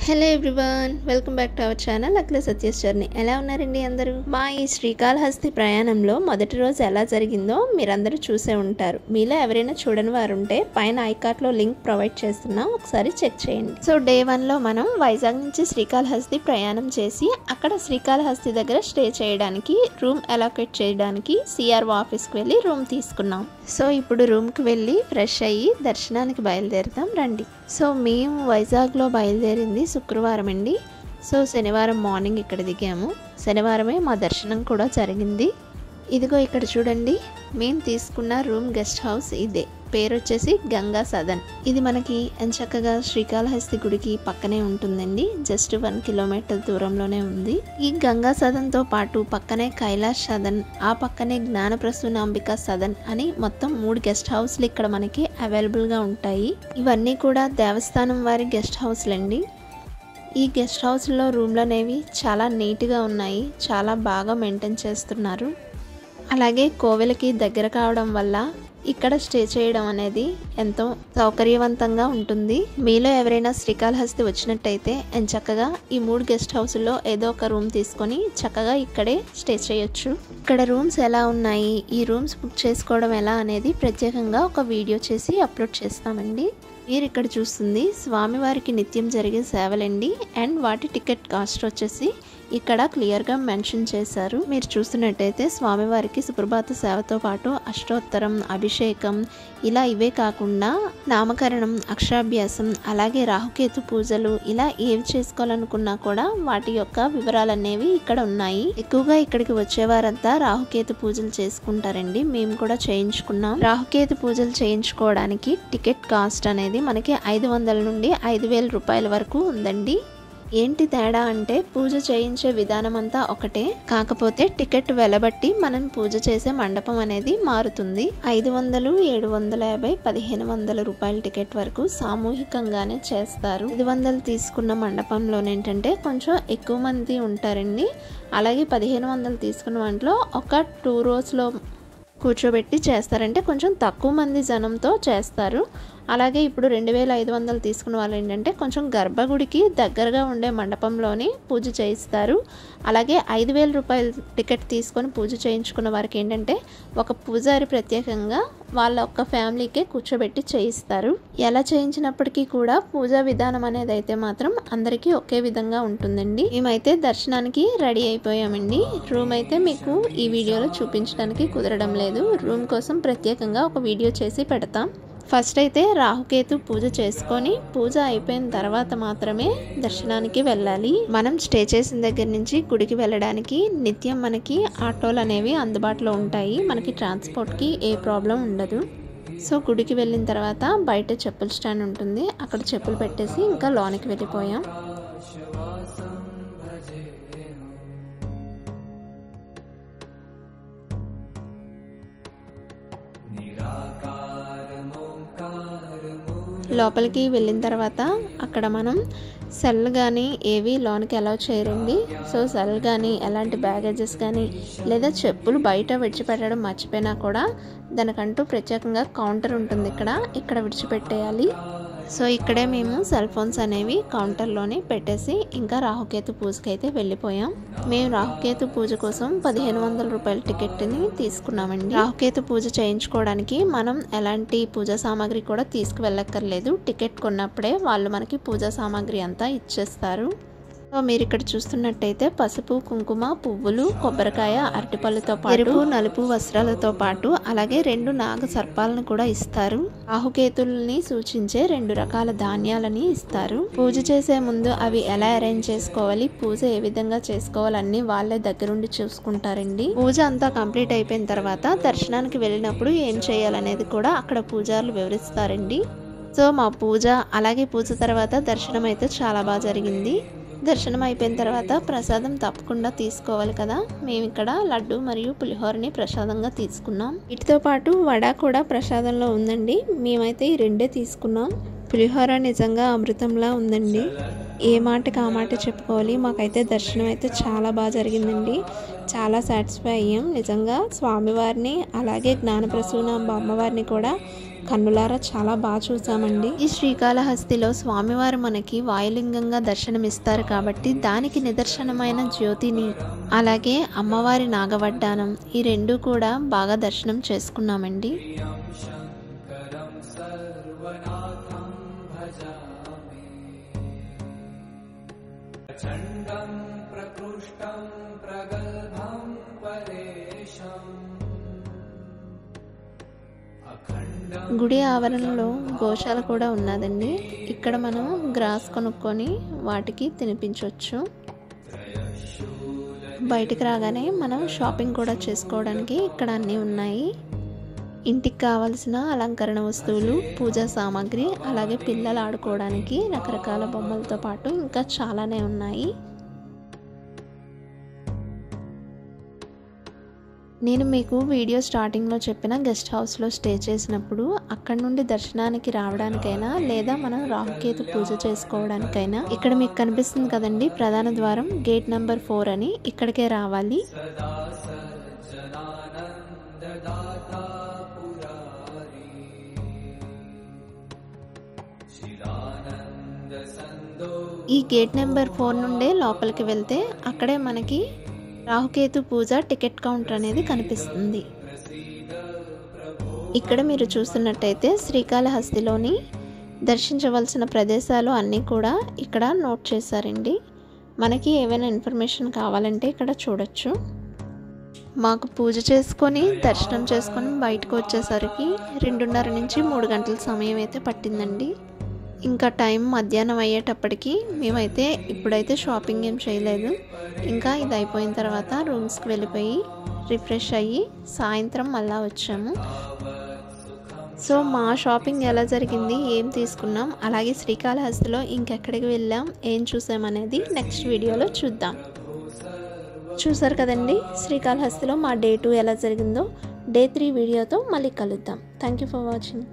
Hello everyone, welcome back to our channel Akhila Satya's journey. ఎలా ఉన్నారండి అందరూ? మా ఈ శ్రీకాళహస్తి ప్రయాణంలో మొదటి రోజు ఎలా జరిగిందో మీరందరూ చూసే ఉంటారు. మీలో ఎవరైనా చూడని వారు ఉంటే పైన ఐకార్ట్లో లింక్ ప్రొవైడ్ చేస్తున్నా, ఒకసారి చెక్ చేయండి. సో డే 1లో మనం వైజాగ్ నుంచి శ్రీకాళహస్తి ప్రయాణం చేసి అక్కడ శ్రీకాళహస్తి దగ్గర స్టే చేయడానికి రూమ్ అలొకేట్ చేయడానికి సిఆర్ఓ ఆఫీస్కి వెళ్ళి రూమ్ తీసుకున్నాం. సో ఇప్పుడు రూమ్కి వెళ్ళి ఫ్రెష్ అయ్యి దర్శనానికి బయలుదేరుతాం రండి. సో మేము వైజాగ్లో బయలుదేరింది శుక్రవారం అండి. సో శనివారం మార్నింగ్ ఇక్కడ దిగాము. శనివారమే మా దర్శనం కూడా జరిగింది. ఇదిగో ఇక్కడ చూడండి, మేము తీసుకున్న రూమ్ గెస్ట్ హౌస్ ఇదే. పేరు వచ్చేసి గంగా సదన్. ఇది మనకి ఎంచక్కగా శ్రీకాళహస్తి గుడికి పక్కనే ఉంటుందండి. జస్ట్ 1 కిలోమీటర్ దూరంలోనే ఉంది. ఈ గంగా సదన్ తో పాటు పక్కనే కైలాష్ సదన్, ఆ పక్కనే జ్ఞానప్రసూనాంబిక సదన్ అని మొత్తం 3 గెస్ట్ హౌస్లు ఇక్కడ మనకి అవైలబుల్ గా ఉంటాయి. ఇవన్నీ కూడా దేవస్థానం వారి గెస్ట్ హౌస్లండి. ఈ గెస్ట్ హౌస్లో రూమ్లు అనేవి చాలా నీట్గా ఉన్నాయి, చాలా బాగా మెయింటైన్ చేస్తున్నారు. అలాగే కోవెలకి దగ్గర కావడం వల్ల ఇక్కడ స్టే చేయడం అనేది ఎంతో సౌకర్యవంతంగా ఉంటుంది. మీలో ఎవరైనా శ్రీకాళహస్తి వచ్చినట్టయితే ఎంచక్కగా ఈ 3 గెస్ట్ హౌస్లో ఏదో ఒక రూమ్ తీసుకొని చక్కగా ఇక్కడే స్టే చేయొచ్చు. ఇక్కడ రూమ్స్ ఎలా ఉన్నాయి, ఈ రూమ్స్ బుక్ చేసుకోవడం ఎలా అనేది ప్రత్యేకంగా ఒక వీడియో చేసి అప్లోడ్ చేస్తామండి. మీరు ఇక్కడ చూస్తుంది స్వామివారికి నిత్యం జరిగే సేవలండి. అండ్ వాటి టికెట్ కాస్ట్ వచ్చేసి ఇక్కడ క్లియర్గా మెన్షన్ చేశారు. మీరు చూస్తున్నట్టయితే స్వామివారికి సుప్రభాత సేవతో పాటు అష్టోత్తరం, అభిషేకం, ఇలా ఇవే కాకుండా నామకరణం, అక్షరాభ్యాసం, అలాగే రాహుకేతు పూజలు, ఇలా ఏవి చేసుకోవాలనుకున్నా కూడా వాటి యొక్క వివరాలు అనేవి ఇక్కడ ఉన్నాయి. ఎక్కువగా ఇక్కడికి వచ్చేవారంతా రాహుకేతు పూజలు చేసుకుంటారండి. మేము కూడా చేయించుకున్నాం. రాహుకేతు పూజలు చేయించుకోవడానికి టికెట్ కాస్ట్ అనేది మనకి 500 నుండి 5,000 రూపాయల వరకు ఉందండి. ఏంటి తేడా అంటే పూజ చేయించే విధానం అంతా ఒకటే, కాకపోతే టికెట్ వెలబట్టి మనం పూజ చేసే మండపం అనేది మారుతుంది. 500, 750, 1,500 రూపాయల టికెట్ వరకు సామూహికంగానే చేస్తారు. 500 తీసుకున్న మండపంలోనేంటంటే కొంచెం ఎక్కువ మంది ఉంటారండి. అలాగే 1,500 తీసుకున్న వాటిలో ఒక 2 రోజులో కూర్చోబెట్టి చేస్తారంటే కొంచెం తక్కువ మంది జనంతో చేస్తారు. అలాగే ఇప్పుడు 2,500 తీసుకున్న వాళ్ళు ఏంటంటే కొంచెం గర్భగుడికి దగ్గరగా ఉండే మండపంలోని పూజ చేయిస్తారు. అలాగే 5,000 రూపాయల టికెట్ తీసుకొని పూజ చేయించుకున్న వారికి ఏంటంటే ఒక పూజారి ప్రత్యేకంగా వాళ్ళ ఒక్క ఫ్యామిలీకే కూర్చోబెట్టి చేయిస్తారు. ఎలా చేయించినప్పటికీ కూడా పూజా విధానం అనేది అయితే మాత్రం అందరికీ ఒకే విధంగా ఉంటుందండి. మేమైతే దర్శనానికి రెడీ అయిపోయామండి. రూమ్ అయితే మీకు ఈ వీడియోలో చూపించడానికి కుదరడం లేదు. రూమ్ కోసం ప్రత్యేకంగా ఒక వీడియో చేసి పెడతాం. ఫస్ట్ అయితే రాహుకేతు పూజ చేసుకొని పూజ అయిపోయిన తర్వాత మాత్రమే దర్శనానికి వెళ్ళాలి. మనం స్టే చేసిన దగ్గర నుంచి గుడికి వెళ్ళడానికి నిత్యం మనకి ఆటోలు అనేవి అందుబాటులో ఉంటాయి. మనకి ట్రాన్స్పోర్ట్కి ఏ ప్రాబ్లం ఉండదు. సో గుడికి వెళ్ళిన తర్వాత బయట చెప్పుల స్టాండ్ ఉంటుంది, అక్కడ చెప్పులు పెట్టేసి ఇంకా లోనికి వెళ్ళిపోయాం. లోపలికి వెళ్ళిన తర్వాత అక్కడ మనం సెల్ కానీ ఏవి లోనికి అలౌ చేయరండి. సో సెల్ కానీ ఎలాంటి బ్యాగేజెస్ కానీ లేదా చెప్పులు బయట విడిచిపెట్టడం మర్చిపోయినా కూడా దానికంటూ ప్రత్యేకంగా కౌంటర్ ఉంటుంది. ఇక్కడ విడిచిపెట్టేయాలి. సో ఇక్కడే మేము సెల్ ఫోన్స్ అనేవి కౌంటర్లోనే పెట్టేసి ఇంకా రాహుకేతు పూజకి అయితే వెళ్ళిపోయాం. మేము రాహుకేతు పూజ కోసం 1,500 రూపాయల టికెట్ని తీసుకున్నామండి. రాహుకేతు పూజ చేయించుకోవడానికి మనం ఎలాంటి పూజా సామాగ్రి కూడా తీసుకువెళ్ళక్కర్లేదు. టికెట్ కొన్నప్పుడే వాళ్ళు మనకి పూజా సామాగ్రి అంతా ఇచ్చేస్తారు. సో మీరు ఇక్కడ చూస్తున్నట్టయితే పసుపు, కుంకుమ, పువ్వులు, కొబ్బరికాయ, అరటిపళ్ళతో పాటు ఎరుపు, నలుపు వస్త్రాలతో పాటు అలాగే 2 నాగ సర్పాలను కూడా ఇస్తారు. రాహుకేతుల్ని సూచించే 2 రకాల ధాన్యాలని ఇస్తారు. పూజ చేసే ముందు అవి ఎలా అరేంజ్ చేసుకోవాలి, పూజ ఏ విధంగా చేసుకోవాలన్నీ వాళ్ళే దగ్గరుండి చూసుకుంటారండి. పూజ అంతా కంప్లీట్ అయిపోయిన తర్వాత దర్శనానికి వెళ్ళినప్పుడు ఏం చేయాలనేది కూడా అక్కడ పూజారులు వివరిస్తారండి. సో మా పూజ అలాగే పూజ తర్వాత దర్శనం అయితే చాలా బాగా జరిగింది. దర్శనం అయిపోయిన తర్వాత ప్రసాదం తప్పకుండా తీసుకోవాలి కదా. మేము ఇక్కడ లడ్డు మరియు పులిహోరని ప్రసాదంగా తీసుకున్నాం. వీటితో పాటు వడ కూడా ప్రసాదంలో ఉందండి. మేమైతే ఈ 2 తీసుకున్నాం. పులిహోర నిజంగా అమృతంలా ఉందండి. ఏ మాటకి ఆ మాట చెప్పుకోవాలి. మాకైతే దర్శనం అయితే చాలా బాగా జరిగిందండి. చాలా సాటిస్ఫై అయ్యాం. నిజంగా స్వామివారిని అలాగే జ్ఞానప్రసూనాంబ అమ్మవారిని కూడా కన్నులారా చాలా బాగా చూసామండి. ఈ శ్రీకాళహస్తిలో స్వామివారు మనకి వాయులింగంగా దర్శనమిస్తారు కాబట్టి దానికి నిదర్శనమైన జ్యోతిని, అలాగే అమ్మవారి నాగవడ్డానం, ఈ రెండు కూడా బాగా దర్శనం చేసుకున్నామండి. గుడి ఆవరణలో గోశాల కూడా ఉన్నదండి. ఇక్కడ మనం గ్రాస్ కొనుక్కొని వాటికి తినిపించవచ్చు. బయటికి రాగానే మనం షాపింగ్ కూడా చేసుకోవడానికి ఇక్కడ అన్నీ ఉన్నాయి. ఇంటికి కావాల్సిన అలంకరణ వస్తువులు, పూజా సామాగ్రి, అలాగే పిల్లలు ఆడుకోవడానికి రకరకాల బొమ్మలతో పాటు ఇంకా చాలానే ఉన్నాయి. నేను మీకు వీడియో స్టార్టింగ్లో చెప్పిన గెస్ట్ హౌస్లో స్టే చేసినప్పుడు అక్కడి నుండి దర్శనానికి రావడానికైనా లేదా మనం రాహుకేతు పూజ చేసుకోవడానికైనా ఇక్కడ మీకు కనిపిస్తుంది కదండి ప్రధాన ద్వారం, గేట్ నెంబర్ 4 అని, ఇక్కడికే రావాలి. ఈ గేట్ నెంబర్ 4 నుండే లోపలికి వెళ్తే అక్కడే మనకి రాహుకేతు పూజ టికెట్ కౌంటర్ అనేది కనిపిస్తుంది. ఇక్కడ మీరు చూస్తున్నట్టయితే శ్రీకాళహస్తిలోని దర్శించవలసిన ప్రదేశాలు అన్నీ కూడా ఇక్కడ నోట్ చేశారండి. మనకి ఏమైనా ఇన్ఫర్మేషన్ కావాలంటే ఇక్కడ చూడొచ్చు. మాకు పూజ చేసుకొని దర్శనం చేసుకొని బయటకు వచ్చేసరికి 2:30 నుంచి 3 గంటల సమయం అయితే పట్టిందండి. ఇంకా టైం మధ్యాహ్నం అయ్యేటప్పటికి మేమైతే ఇప్పుడైతే షాపింగ్ ఏం చేయలేదు. ఇంకా ఇది అయిపోయిన తర్వాత రూమ్స్కి వెళ్ళిపోయి రిఫ్రెష్ అయ్యి సాయంత్రం మళ్ళా వచ్చాము. సో మా షాపింగ్ ఎలా జరిగింది, ఏం తీసుకున్నాం, అలాగే శ్రీకాళహస్తిలో ఇంకెక్కడికి వెళ్ళాం, ఏం చూసామనేది నెక్స్ట్ వీడియోలో చూద్దాం. చూసారు కదండి శ్రీకాళహస్తిలో మా డే 2 ఎలా జరిగిందో. డే 3 వీడియోతో మళ్ళీ కలుద్దాం. Thank you for watching.